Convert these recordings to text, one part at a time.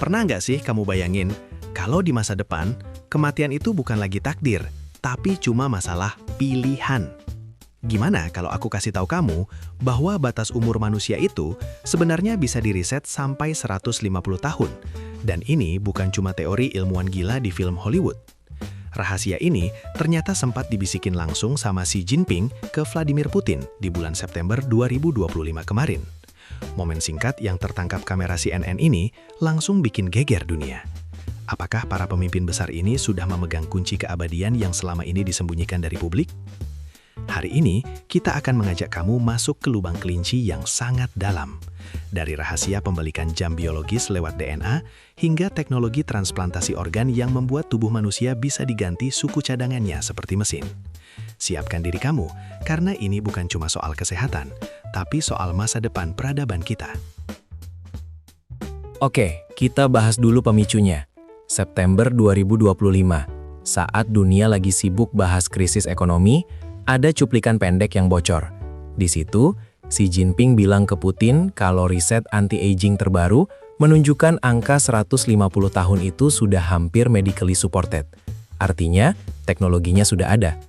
Pernah nggak sih kamu bayangin, kalau di masa depan, kematian itu bukan lagi takdir, tapi cuma masalah pilihan. Gimana kalau aku kasih tahu kamu bahwa batas umur manusia itu sebenarnya bisa diriset sampai 150 tahun. Dan ini bukan cuma teori ilmuwan gila di film Hollywood. Rahasia ini ternyata sempat dibisikin langsung sama Xi Jinping ke Vladimir Putin di bulan September 2025 kemarin. Momen singkat yang tertangkap kamera CNN ini langsung bikin geger dunia. Apakah para pemimpin besar ini sudah memegang kunci keabadian yang selama ini disembunyikan dari publik? Hari ini, kita akan mengajak kamu masuk ke lubang kelinci yang sangat dalam. Dari rahasia pembalikan jam biologis lewat DNA, hingga teknologi transplantasi organ yang membuat tubuh manusia bisa diganti suku cadangannya seperti mesin. Siapkan diri kamu, karena ini bukan cuma soal kesehatan, tapi soal masa depan peradaban kita. Oke, kita bahas dulu pemicunya. September 2025, saat dunia lagi sibuk bahas krisis ekonomi, ada cuplikan pendek yang bocor. Di situ, Xi Jinping bilang ke Putin kalau riset anti-aging terbaru menunjukkan angka 150 tahun itu sudah hampir medically supported. Artinya, teknologinya sudah ada.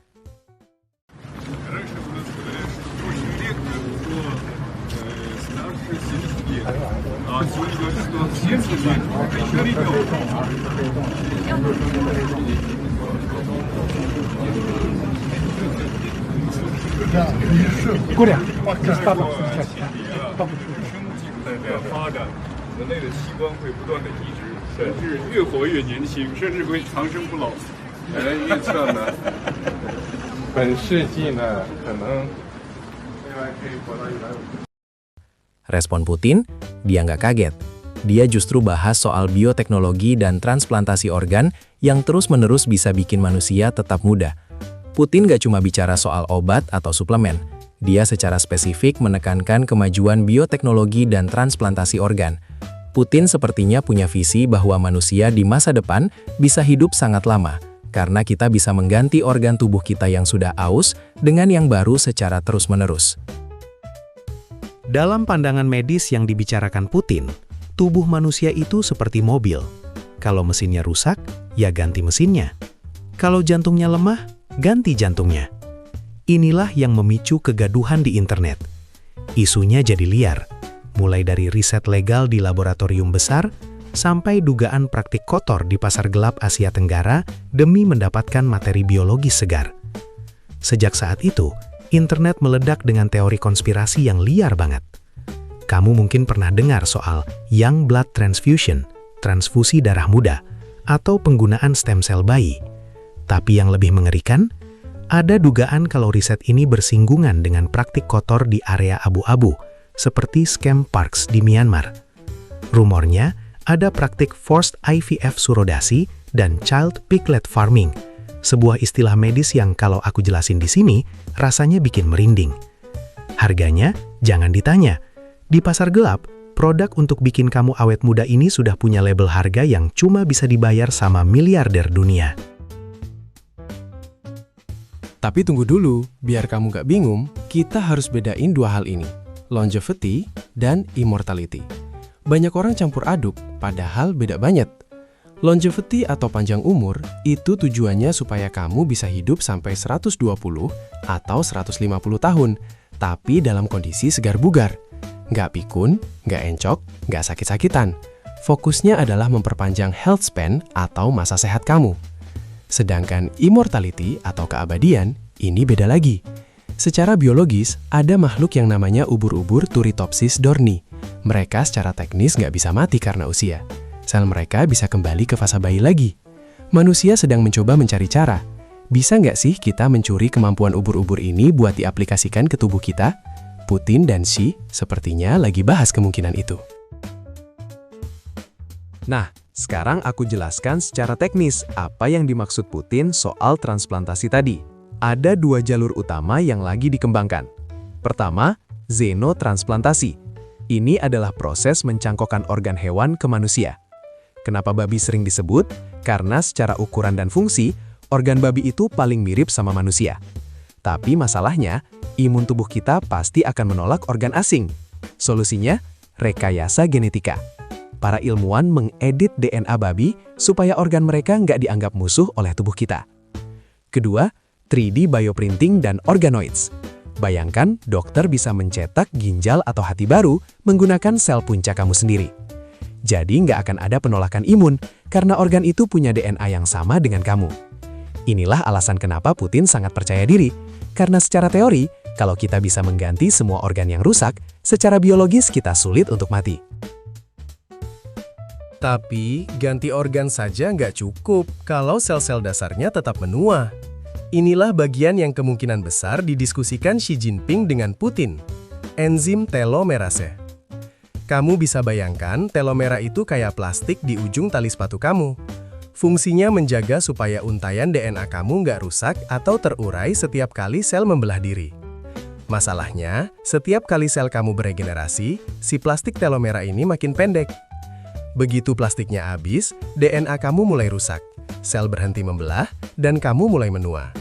Respon Putin, dia nggak kaget. Dia justru bahas soal bioteknologi dan transplantasi organ yang terus-menerus bisa bikin manusia tetap muda. Putin nggak cuma bicara soal obat atau suplemen. Dia secara spesifik menekankan kemajuan bioteknologi dan transplantasi organ. Putin sepertinya punya visi bahwa manusia di masa depan bisa hidup sangat lama, karena kita bisa mengganti organ tubuh kita yang sudah aus dengan yang baru secara terus-menerus. Dalam pandangan medis yang dibicarakan Putin, tubuh manusia itu seperti mobil. Kalau mesinnya rusak, ya ganti mesinnya. Kalau jantungnya lemah, ganti jantungnya. Inilah yang memicu kegaduhan di internet. Isunya jadi liar, mulai dari riset legal di laboratorium besar, sampai dugaan praktik kotor di pasar gelap Asia Tenggara demi mendapatkan materi biologis segar. Sejak saat itu, internet meledak dengan teori konspirasi yang liar banget. Kamu mungkin pernah dengar soal young blood transfusion, transfusi darah muda, atau penggunaan stem cell bayi. Tapi yang lebih mengerikan, ada dugaan kalau riset ini bersinggungan dengan praktik kotor di area abu-abu, seperti scam Parks di Myanmar. Rumornya, ada praktik forced IVF surrogasi dan child piglet farming, sebuah istilah medis yang kalau aku jelasin di sini, rasanya bikin merinding. Harganya, jangan ditanya. Di pasar gelap, produk untuk bikin kamu awet muda ini sudah punya label harga yang cuma bisa dibayar sama miliarder dunia. Tapi tunggu dulu, biar kamu gak bingung, kita harus bedain dua hal ini, longevity dan immortality. Banyak orang campur aduk, padahal beda banget. Longevity atau panjang umur, itu tujuannya supaya kamu bisa hidup sampai 120 atau 150 tahun, tapi dalam kondisi segar bugar. Nggak pikun, nggak encok, nggak sakit-sakitan. Fokusnya adalah memperpanjang health span atau masa sehat kamu. Sedangkan immortality atau keabadian, ini beda lagi. Secara biologis, ada makhluk yang namanya ubur-ubur Turritopsis dohrnii. Mereka secara teknis nggak bisa mati karena usia. Sel mereka bisa kembali ke fase bayi lagi. Manusia sedang mencoba mencari cara. Bisa nggak sih kita mencuri kemampuan ubur-ubur ini buat diaplikasikan ke tubuh kita? Putin dan Xi sepertinya lagi bahas kemungkinan itu. Nah, sekarang aku jelaskan secara teknis apa yang dimaksud Putin soal transplantasi tadi. Ada dua jalur utama yang lagi dikembangkan. Pertama, xenotransplantasi. Ini adalah proses mencangkokkan organ hewan ke manusia. Kenapa babi sering disebut? Karena secara ukuran dan fungsi, organ babi itu paling mirip sama manusia. Tapi masalahnya, imun tubuh kita pasti akan menolak organ asing. Solusinya, rekayasa genetika. para ilmuwan mengedit DNA babi supaya organ mereka nggak dianggap musuh oleh tubuh kita. Kedua, 3D bioprinting dan organoids. Bayangkan dokter bisa mencetak ginjal atau hati baru menggunakan sel punca kamu sendiri. Jadi nggak akan ada penolakan imun karena organ itu punya DNA yang sama dengan kamu. Inilah alasan kenapa Putin sangat percaya diri, karena secara teori, kalau kita bisa mengganti semua organ yang rusak, secara biologis kita sulit untuk mati. Tapi, ganti organ saja nggak cukup kalau sel-sel dasarnya tetap menua. Inilah bagian yang kemungkinan besar didiskusikan Xi Jinping dengan Putin, enzim telomerase. Kamu bisa bayangkan telomera itu kayak plastik di ujung tali sepatu kamu. Fungsinya menjaga supaya untayan DNA kamu nggak rusak atau terurai setiap kali sel membelah diri. Masalahnya, setiap kali sel kamu beregenerasi, si plastik telomera ini makin pendek. Begitu plastiknya habis, DNA kamu mulai rusak, sel berhenti membelah, dan kamu mulai menua.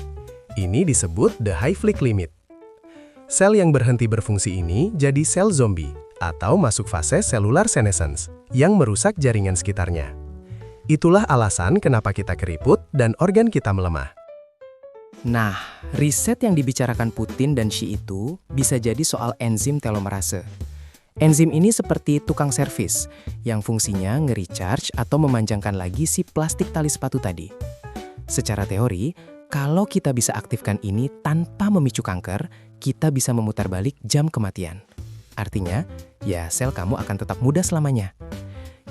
Ini disebut the Hayflick limit. Sel yang berhenti berfungsi ini jadi sel zombie, atau masuk fase cellular senescence, yang merusak jaringan sekitarnya. Itulah alasan kenapa kita keriput dan organ kita melemah. Nah, riset yang dibicarakan Putin dan Xi itu bisa jadi soal enzim telomerase. Enzim ini seperti tukang servis, yang fungsinya nge-recharge atau memanjangkan lagi si plastik tali sepatu tadi. Secara teori, kalau kita bisa aktifkan ini tanpa memicu kanker, kita bisa memutar balik jam kematian. Artinya, ya sel kamu akan tetap muda selamanya.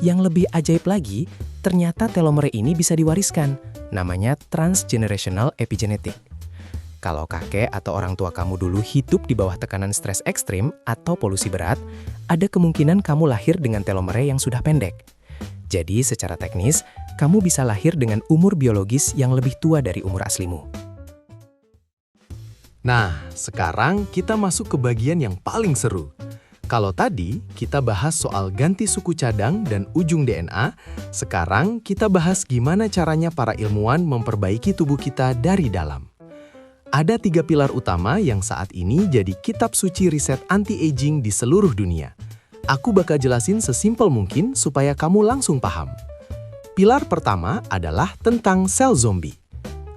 Yang lebih ajaib lagi, ternyata telomere ini bisa diwariskan, namanya transgenerational epigenetic. Kalau kakek atau orang tua kamu dulu hidup di bawah tekanan stres ekstrim atau polusi berat, ada kemungkinan kamu lahir dengan telomere yang sudah pendek. Jadi secara teknis, kamu bisa lahir dengan umur biologis yang lebih tua dari umur aslimu. Nah, sekarang kita masuk ke bagian yang paling seru. Kalau tadi kita bahas soal ganti suku cadang dan ujung DNA, sekarang kita bahas gimana caranya para ilmuwan memperbaiki tubuh kita dari dalam. Ada 3 pilar utama yang saat ini jadi kitab suci riset anti-aging di seluruh dunia. Aku bakal jelasin sesimpel mungkin supaya kamu langsung paham. Pilar pertama adalah tentang sel zombie.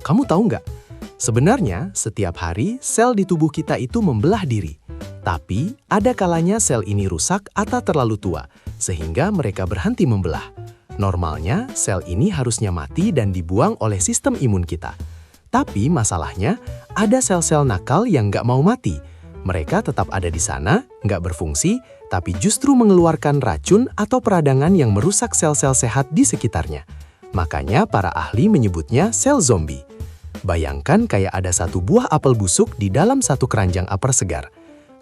Kamu tahu nggak? Sebenarnya, setiap hari sel di tubuh kita itu membelah diri. Tapi, ada kalanya sel ini rusak atau terlalu tua, sehingga mereka berhenti membelah. Normalnya, sel ini harusnya mati dan dibuang oleh sistem imun kita. Tapi masalahnya, ada sel-sel nakal yang nggak mau mati. Mereka tetap ada di sana, nggak berfungsi, tapi justru mengeluarkan racun atau peradangan yang merusak sel-sel sehat di sekitarnya. Makanya para ahli menyebutnya sel zombie. Bayangkan kayak ada satu buah apel busuk di dalam satu keranjang apel segar.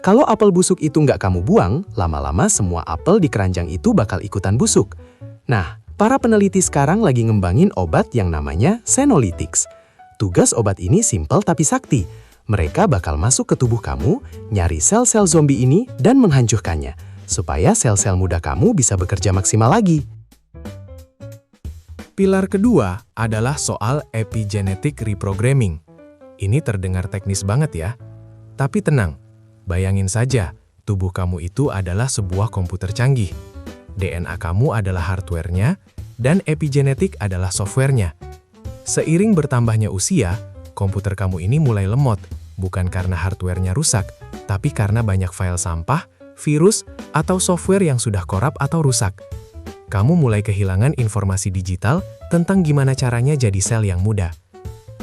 Kalau apel busuk itu nggak kamu buang, lama-lama semua apel di keranjang itu bakal ikutan busuk. Nah, para peneliti sekarang lagi ngembangin obat yang namanya senolytics. Tugas obat ini simpel tapi sakti. Mereka bakal masuk ke tubuh kamu, nyari sel-sel zombie ini dan menghancurkannya, supaya sel-sel muda kamu bisa bekerja maksimal lagi. Pilar kedua adalah soal epigenetic reprogramming. Ini terdengar teknis banget ya. Tapi tenang, bayangin saja, tubuh kamu itu adalah sebuah komputer canggih. DNA kamu adalah hardware-nya, dan epigenetik adalah software-nya. Seiring bertambahnya usia, komputer kamu ini mulai lemot, bukan karena hardware-nya rusak, tapi karena banyak file sampah, virus, atau software yang sudah korup atau rusak. Kamu mulai kehilangan informasi digital tentang gimana caranya jadi sel yang muda.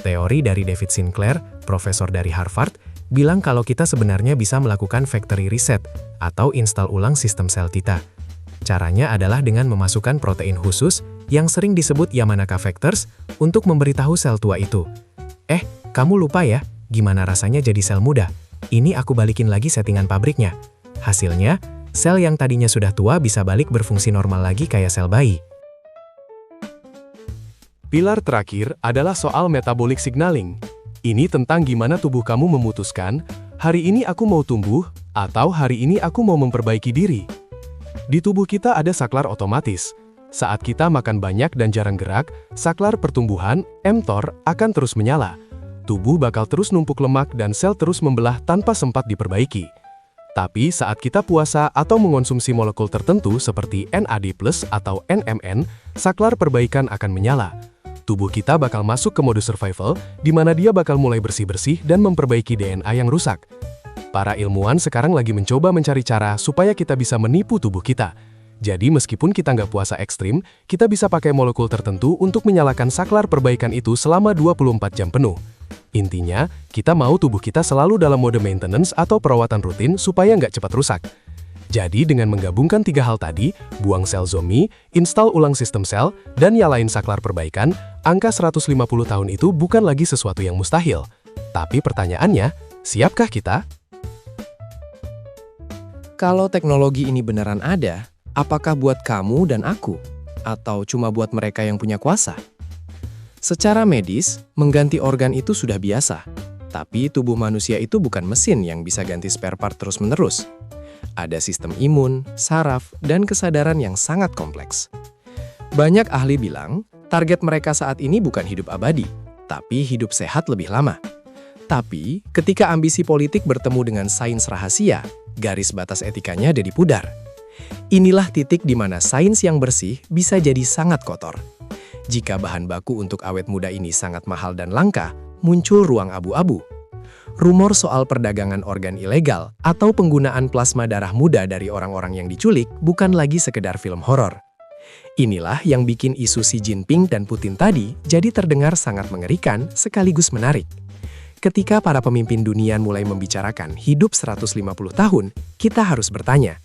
Teori dari David Sinclair, profesor dari Harvard, bilang kalau kita sebenarnya bisa melakukan factory reset atau install ulang sistem sel kita. Caranya adalah dengan memasukkan protein khusus yang sering disebut Yamanaka Factors untuk memberitahu sel tua itu, kamu lupa ya, gimana rasanya jadi sel muda? Ini aku balikin lagi settingan pabriknya. Hasilnya, sel yang tadinya sudah tua bisa balik berfungsi normal lagi kayak sel bayi. Pilar terakhir adalah soal metabolic signaling. Ini tentang gimana tubuh kamu memutuskan, hari ini aku mau tumbuh, atau hari ini aku mau memperbaiki diri. Di tubuh kita ada saklar otomatis. Saat kita makan banyak dan jarang gerak, saklar pertumbuhan, mTOR, akan terus menyala. Tubuh bakal terus numpuk lemak dan sel terus membelah tanpa sempat diperbaiki. Tapi saat kita puasa atau mengonsumsi molekul tertentu seperti NAD+ atau NMN, saklar perbaikan akan menyala. Tubuh kita bakal masuk ke mode survival, di mana dia bakal mulai bersih-bersih dan memperbaiki DNA yang rusak. Para ilmuwan sekarang lagi mencoba mencari cara supaya kita bisa menipu tubuh kita. Jadi meskipun kita nggak puasa ekstrim, kita bisa pakai molekul tertentu untuk menyalakan saklar perbaikan itu selama 24 jam penuh. Intinya, kita mau tubuh kita selalu dalam mode maintenance atau perawatan rutin supaya nggak cepat rusak. Jadi dengan menggabungkan 3 hal tadi, buang sel zombie, install ulang sistem sel, dan nyalain saklar perbaikan, angka 150 tahun itu bukan lagi sesuatu yang mustahil. Tapi pertanyaannya, siapkah kita? Kalau teknologi ini beneran ada, apakah buat kamu dan aku? Atau cuma buat mereka yang punya kuasa? Secara medis, mengganti organ itu sudah biasa. Tapi tubuh manusia itu bukan mesin yang bisa ganti spare part terus-menerus. Ada sistem imun, saraf, dan kesadaran yang sangat kompleks. Banyak ahli bilang, target mereka saat ini bukan hidup abadi, tapi hidup sehat lebih lama. Tapi, ketika ambisi politik bertemu dengan sains rahasia, garis batas etikanya jadi pudar. Inilah titik di mana sains yang bersih bisa jadi sangat kotor. Jika bahan baku untuk awet muda ini sangat mahal dan langka, muncul ruang abu-abu. Rumor soal perdagangan organ ilegal atau penggunaan plasma darah muda dari orang-orang yang diculik bukan lagi sekedar film horor. Inilah yang bikin isu Xi Jinping dan Putin tadi jadi terdengar sangat mengerikan sekaligus menarik. Ketika para pemimpin dunia mulai membicarakan hidup 150 tahun, kita harus bertanya,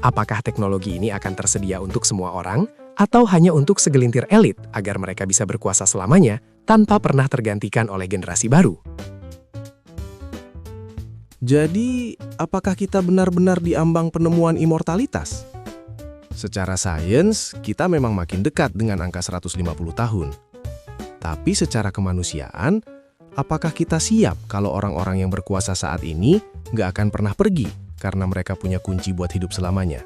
apakah teknologi ini akan tersedia untuk semua orang? Atau hanya untuk segelintir elit agar mereka bisa berkuasa selamanya tanpa pernah tergantikan oleh generasi baru. Jadi, apakah kita benar-benar diambang penemuan immortalitas? Secara sains, kita memang makin dekat dengan angka 150 tahun. Tapi secara kemanusiaan, apakah kita siap kalau orang-orang yang berkuasa saat ini nggak akan pernah pergi karena mereka punya kunci buat hidup selamanya?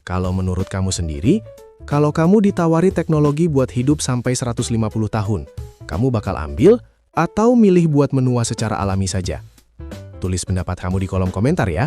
Kalau menurut kamu sendiri, kalau kamu ditawari teknologi buat hidup sampai 150 tahun, kamu bakal ambil atau milih buat menua secara alami saja? Tulis pendapat kamu di kolom komentar ya.